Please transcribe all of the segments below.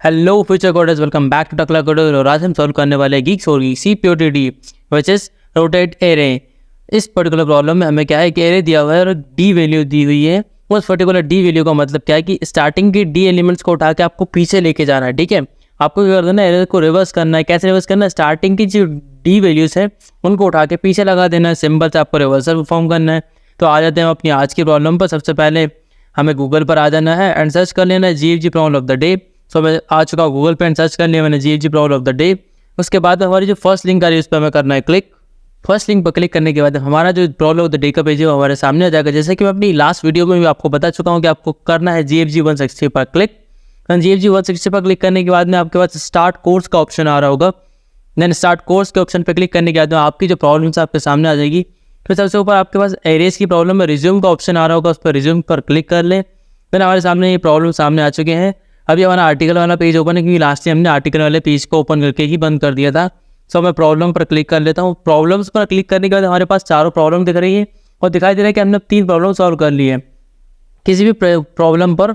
Hello future coders, welcome back to Takla coder. और आज हम सॉल्व करने वाले हैं गीक्स और CPOTD which is rotate array. इस पर्टिकुलर प्रॉब्लम में हमें क्या है कि एरे दिया हुआ है और डी वैल्यू दी हुई है। उस पर्टिकुलर डी वैल्यू का मतलब क्या है कि स्टार्टिंग की डी एलिमेंट्स को उठा के आपको पीछे लेके जाना है। ठीक है, आपको क्या करना है, एरे को रिवर्स करना है। कैसे रिवर्स करना है? स्टार्टिंग की जो डी वैल्यूज़ है उनको उठा के पीछे लगा देना है। सिंपल से आपको रिवर्सल परफॉर्म करना है। तो आ जाते हैं अपनी आज की प्रॉब्लम पर। सबसे पहले हमें गूगल पर आ जाना है एंड सर्च कर लेना है GFG problem of the day. So मैं आ चुका हूँ गूगल पे एंड सर्च कर लिया मैंने GFG problem of the day. उसके बाद हमारी जो फर्स्ट लिंक आ रही है उस पर हमें करना है क्लिक। फर्स्ट लिंक पर क्लिक करने के बाद हमारा जो प्रॉब्लम ऑफ द डे का पेज है वो हमारे सामने आ जाएगा। जैसे कि मैं अपनी लास्ट वीडियो में भी आपको बता चुका हूँ कि आपको करना है GFG 160 पर क्लिक। GFG 160 पर क्लिक करने के बाद में आपके पास स्टार्ट कोर्स का ऑप्शन आ रहा होगा। देन स्टार्ट कोर्स के ऑप्शन पर क्लिक करने के बाद में आपकी जो प्रॉब्लम है आपके सामने आ जाएगी। फिर सबसे ऊपर आपके पास एरेज की प्रॉब्लम में रिज्यूम का ऑप्शन आ रहा होगा, उस पर रिज्यूम पर क्लिक कर लें। फिर हमारे सामने ये प्रॉब्लम सामने आ चुके हैं। अभी हमारा आर्टिकल वाला पेज ओपन है क्योंकि लास्ट टाइम हमने आर्टिकल वाले पेज को ओपन करके ही बंद कर दिया था। सो मैं प्रॉब्लम पर क्लिक कर लेता हूँ। प्रॉब्लम्स पर क्लिक करने के बाद हमारे पास चारों प्रॉब्लम दिख रही है और दिखाई दे रहा है कि हमने 3 प्रॉब्लम सॉल्व कर ली है। किसी भी प्रॉब्लम पर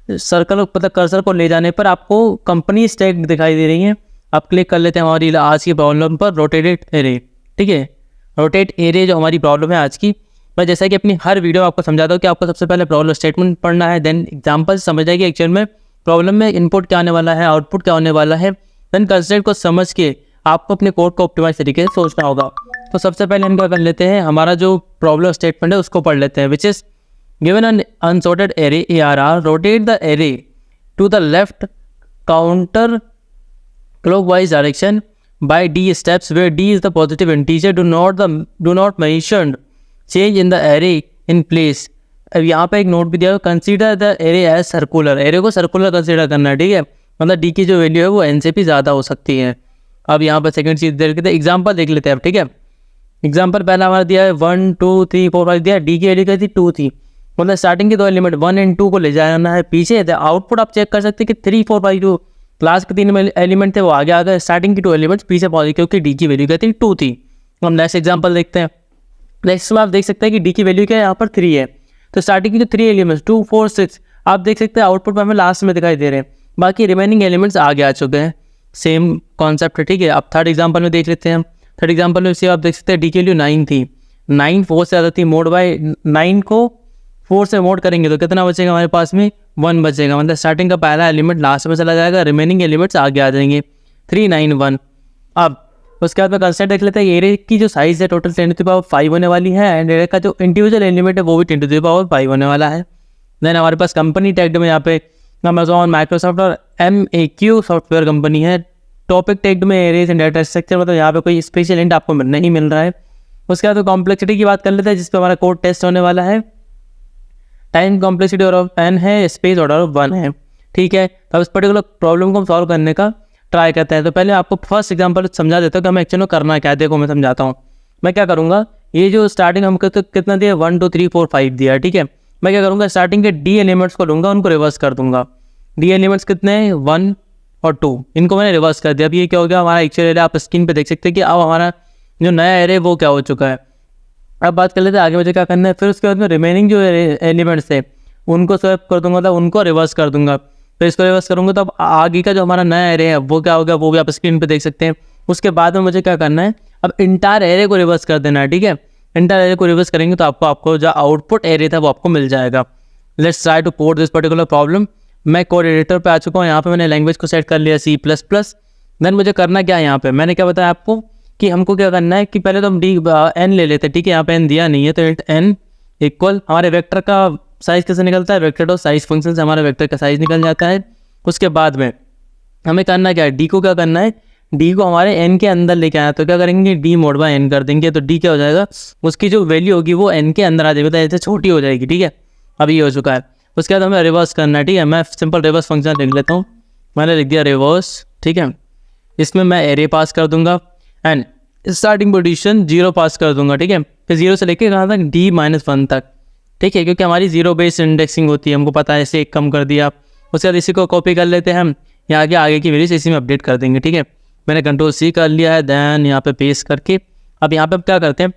सर्कल मतलब कर्सर को ले जाने पर आपको कंपनी स्टैक दिखाई दे रही है। आप क्लिक कर लेते हैं हमारी आज की प्रॉब्लम पर, रोटेटेड एरे। ठीक है, रोटेट एरे जो हमारी प्रॉब्लम है आज की। मैं जैसा कि अपनी हर वीडियो में आपको समझाता हूँ कि आपको सबसे पहले प्रॉब्लम स्टेटमेंट पढ़ना है, देन एग्जांपल समझना है कि एक्चुअल में प्रॉब्लम में इनपुट क्या आने वाला है, आउटपुट क्या होने वाला है। देन कंसेप्ट को समझ के आपको अपने कोड को ऑप्टिमाइज तरीके से सोचना होगा। तो सबसे पहले हम क्या कर लेते हैं, हमारा जो प्रॉब्लम स्टेटमेंट है उसको पढ़ लेते हैं। Which is given an unsorted array ARR, rotate the array to the left counter clockwise direction by D steps, where D is the positive integer. Do not mention change in the array in place. अब यहाँ पे एक note भी दिया है, consider the array as circular. Array को circular consider करना है। ठीक है, मतलब डी की जो वैल्यू है वो एन से भी ज़्यादा हो सकती है। अब यहाँ पर सेकंड चीज़ देख लेते हैं, एग्जाम्पल देख लेते हैं अब। ठीक है, एग्जाम्पल पहला हमारा दिया है 1 2 3 4 5 दिया। डी की वैल्यू क्या थी? 2 थी। मतलब स्टार्टिंग के 2 एलिमेंट 1 एंड 2 को ले जाना है पीछे। आउटपुट आप चेक कर सकते हैं कि 3 4 5 2 क्लास के 3 एलिमेंट थे वो आगे आ गए, स्टार्टिंग की 2 एलिमेंट्स पीछे पहुंच गए क्योंकि डी की वैल्यू क्या थी? 2 थी। हम नेक्स्ट एग्जांपल देखते हैं। नेक्स्ट में आप देख सकते हैं कि डी की वैल्यू क्या है यहाँ पर? 3 है। तो स्टार्टिंग की जो 3 एलिमेंट्स 2 4 6 आप देख सकते हैं आउटपुट में हमें लास्ट में दिखाई दे रहे हैं। बाकी रिमेनिंग एलिमेंट्स आगे आ चुके हैं। सेम कॉन्सेप्ट है। ठीक है, अब थर्ड एग्जाम्पल में देख लेते हैं हम। थर्ड एग्जाम्पल में आप देख सकते हैं डी की वैल्यू 9 थी। 9 4 से ज़्यादा थी। मोड बाय 9 को 4 से मोड करेंगे तो कितना बचेगा हमारे पास में? 1 बचेगा। मतलब स्टार्टिंग का पहला एलिमेंट लास्ट में चला जाएगा, रिमेनिंग एलिमेंट्स आगे आ जाएंगे। 3 9 1। अब उसके बाद में कंसेप्ट देख लेते हैं। एरे की जो साइज़ है टोटल 10 टू द पावर 5 होने वाली है एंड एरे का जो इंडिविजुअल एलिमेंट है वो भी 10 टू द पावर 5 होने वाला है। देन हमारे पास कंपनी टैग्ड में यहाँ पे अमेजॉन, माइक्रोसॉफ्ट और MAQ सॉफ्टवेयर कंपनी है। टॉपिक टैग्ड में एरेज एंड डाटा स्ट्रक्चर, मतलब यहाँ पे कोई स्पेशल हिंट आपको नहीं मिल रहा है। उसके बाद तो कॉम्प्लेक्सिटी की बात कर लेते हैं जिस पर हमारा कोड टेस्ट होने वाला है। Time complexity order of n है, स्पेस ऑर्डर ऑफ 1 है। ठीक है, तो इस पर्टिकुलर प्रॉब्लम को हम सॉल्व करने का ट्राई करते हैं। तो पहले आपको फर्स्ट एग्जांपल समझा देता हूँ कि हमें एक्चुअली में करना क्या है। देखो मैं समझाता हूँ। मैं क्या करूँगा, ये जो स्टार्टिंग हमको तो कितना दिया? 1 2 3 4 5 दिया। ठीक है, मैं क्या करूँगा, स्टार्टिंग के डी एलिमेंट्स को लूँगा, उनको रिवर्स कर दूँगा। डी एलिमेंट्स कितने हैं? 1 और 2, इनको मैंने रिवर्स कर दिया। अब ये क्या हो गया हमारा एक्चुअल एरे? आप स्क्रीन पर देख सकते हैं कि अब हमारा जो नया एरे वो क्या हो चुका है। अब बात कर लेते हैं आगे मुझे क्या करना है। फिर उसके बाद में रिमेनिंग जो एलिमेंट्स थे उनको स्वैप कर दूंगा, मतलब उनको रिवर्स कर दूंगा। फिर इसको रिवर्स करूंगा तो अब आगे का जो हमारा नया एरे है वो क्या होगा, वो भी आप स्क्रीन पे देख सकते हैं। उसके बाद में मुझे क्या करना है, अब इंटायर एरे को रिवर्स कर देना है। ठीक है, इंटायर एरे को रिवर्स करेंगे तो आपको जो आउटपुट एरे था वो आपको मिल जाएगा। Let's try to code this particular problem. मैं कोड एडिटर पे आ चुका हूँ। यहाँ पे मैंने लैंग्वेज को सेट कर लिया C++। देन मुझे करना क्या है, यहाँ पे मैंने क्या बताया आपको कि हमको क्या करना है कि पहले तो हम n ले लेते हैं। ठीक है, यहाँ पे n दिया नहीं है तो n इक्वल हमारे वेक्टर का साइज़ कैसे निकलता है? वेक्टर डॉट साइज फंक्शन से हमारा वेक्टर का साइज़ निकल जाता है। उसके बाद में हमें करना क्या है, डी को क्या करना है, डी को हमारे n के अंदर लेके आना। तो क्या करेंगे, d मोड बाय n कर देंगे तो d क्या हो जाएगा, उसकी जो वैल्यू होगी वो n के अंदर आ जाएगी, तो ऐसे छोटी हो जाएगी। ठीक है, अभी ये हो चुका है। उसके बाद हमें रिवर्स करना है। ठीक है, मैं सिंपल रिवर्स फंक्शन लिख लेता हूँ। मैंने लिख दिया रिवर्स। ठीक है, इसमें मैं एरे पास कर दूंगा एंड स्टार्टिंग पोजीशन 0 पास कर दूंगा। ठीक है, फिर 0 से लेके कहाँ तक? D-1 तक। ठीक है, क्योंकि हमारी 0 बेस इंडेक्सिंग होती है, हमको पता है। इसे एक कम कर दिया। उसके बाद इसी को कॉपी कर लेते हैं हम, यहाँ आगे की वैल्यूज इसी में अपडेट कर देंगे। ठीक है, मैंने Ctrl+C कर लिया है। दैन यहाँ पे पेस्ट करके अब यहाँ पे क्या करते हैं,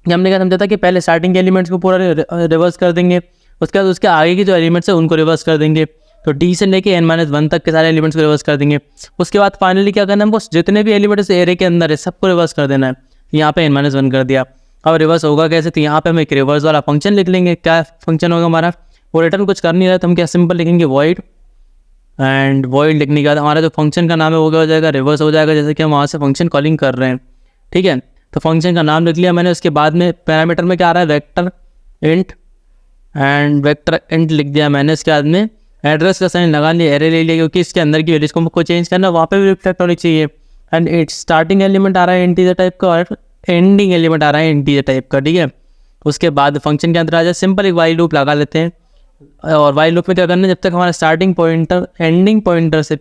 हमने क्या समझा था कि पहले स्टार्टिंग के एलिमेंट्स को पूरा रिवर्स कर देंगे। उसके बाद उसके आगे के जो एलिमेंट्स है उनको रिवर्स कर देंगे। तो डी से लेके n-1 तक के सारे एलिमेंट्स को रिवर्स कर देंगे। उसके बाद फाइनली क्या करना है हमको, जितने भी एलिमेंट्स एरे के अंदर है सबको रिवर्स कर देना है। यहाँ पे n-1 कर दिया। अब रिवर्स होगा कैसे, तो यहाँ पे हम एक रिवर्स वाला फंक्शन लिख लेंगे। क्या फंक्शन होगा हमारा, वो रिटर्न कुछ कर नहीं रहा तो हम क्या सिंपल लिखेंगे वॉइड, एंड वॉइड लिखने के बाद हमारा जो फंक्शन का नाम है वो क्या हो जाएगा, रिवर्स हो जाएगा, जैसे कि हम वहाँ से फंक्शन कॉलिंग कर रहे हैं। ठीक है, तो फंक्शन का नाम लिख लिया मैंने। उसके बाद में पैरामीटर में क्या आ रहा है, vector int, and vector int लिख दिया मैंने। इसके बाद में एड्रेस का साइन लगा लिया, एरे ले लिया, क्योंकि इसके अंदर की वैल्यूज को हमको चेंज करना, वहाँ पे भी रिफ्लेक्ट होनी चाहिए। एंड इट स्टार्टिंग एलिमेंट आ रहा है इंटीजर टाइप का और एंडिंग एलिमेंट आ रहा है इंटीजर टाइप का। ठीक है, उसके बाद फंक्शन के अंदर आ जाए, सिंपल एक वाइल लूप लगा लेते हैं। और वाइल लूप में क्या करना है, जब तक हमारा स्टार्टिंग पॉइंटर एंडिंग पॉइंटर से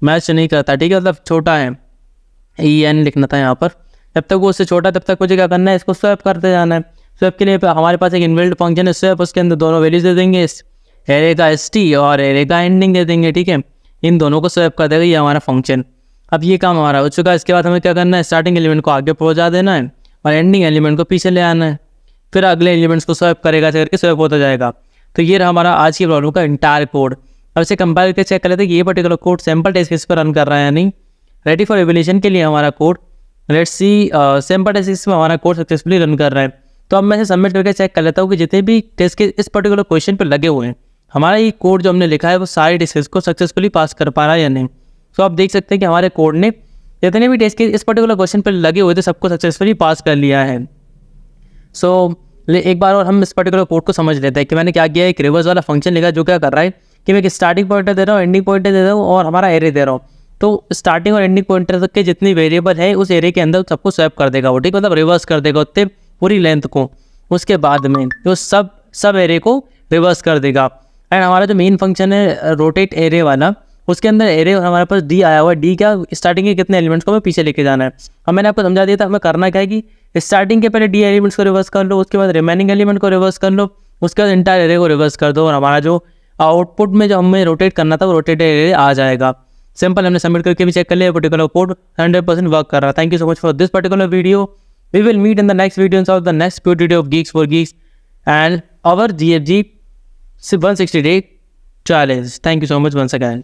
मैच नहीं करता, ठीक है, मतलब छोटा है, EN लिखना था यहाँ पर, जब तक वो उससे छोटा तब तक मुझे क्या करना है, इसको स्वैप करते जाना है। स्वैप के लिए हमारे पास एक इनबिल्ट फंक्शन है स्वैप, उसके अंदर दोनों वैल्यूज दे देंगे, एरे का ST और एरे का एंडिंग दे देंगे। ठीक है, इन दोनों को स्वैप कर देगा ये हमारा फंक्शन। अब ये काम हमारा हो चुका है। इसके बाद हमें क्या करना है, स्टार्टिंग एलिमेंट को आगे पहुँचा देना है और एंडिंग एलिमेंट को पीछे ले आना है, फिर अगले एलिमेंट्स को स्वैप करेगा, करके स्वैप होता जाएगा। तो ये रहा हमारा आज की प्रॉब्लम का इंटायर कोड। अब इसे कंपाइल करके चेक कर लेते हैं कि ये particular code sample test case पर रन कर रहा है या नहीं। रेडी फॉर एवेल्यूशन के लिए हमारा code, let's see sample test case में हमारा कोड सक्सेसफुली रन कर रहा है। तो अब मैं इसे सबमिट करके चेक कर लेता हूँ कि जितने भी टेस्ट केस इस पर्टिकुलर क्वेश्चन पर लगे हुए हैं, हमारा ये कोड जो हमने लिखा है वो सारे टेस्ट केस को सक्सेसफुली पास कर पा रहा है या नहीं। तो आप देख सकते हैं कि हमारे कोड ने जितने भी टेस्ट केस इस पर्टिकुलर क्वेश्चन पर लगे हुए थे सबको सक्सेसफुली पास कर लिया है। सो एक बार और हम इस पर्टिकुलर कोड को समझ लेते हैं कि मैंने क्या किया है। एक रिवर्स वाला फंक्शन लिखा जो क्या कर रहा है कि मैं एक स्टार्टिंग पॉइंटर दे रहा हूँ, एंडिंग पॉइंटर दे रहा हूँ और हमारा एरे दे रहा हूँ। तो स्टार्टिंग और एंडिंग पॉइंटर तक के जितनी वेरिएबल है उस एरे के अंदर सबको स्वैप कर देगा वो, ठीक, मतलब रिवर्स कर देगा उतने पूरी लेंथ को। उसके बाद में तो सब एरे को रिवर्स कर देगा। एंड हमारा जो मेन फंक्शन है रोटेट एरे वाला, उसके अंदर एरे हमारे पास डी आया हुआ है। डी क्या, स्टार्टिंग के कितने एलिमेंट्स को हमें पीछे लेके जाना है। अब मैंने आपको समझा दिया था हमें करना क्या है कि स्टार्टिंग के पहले डी एलिमेंट्स को रिवर्स कर लो, उसके बाद रिमेनिंग एलिमेंट को रिवर्स कर लो, उसके बाद इंटायर एरे को रिवर्स कर दो और हमारा जो आउटपुट में जो हमें रोटेट करना था वो रोटेट एरे आ जाएगा। सिंपल, हमने सबमिट करके भी चेक कर लिया, पर्टिकुलर कोड 100% वर्क कर रहा है। Thank you so much for this particular video. We will meet in the next videos of the next POTD ऑफ Geeks for Geeks and our GFG 160 day challenge. Thank you so much once again.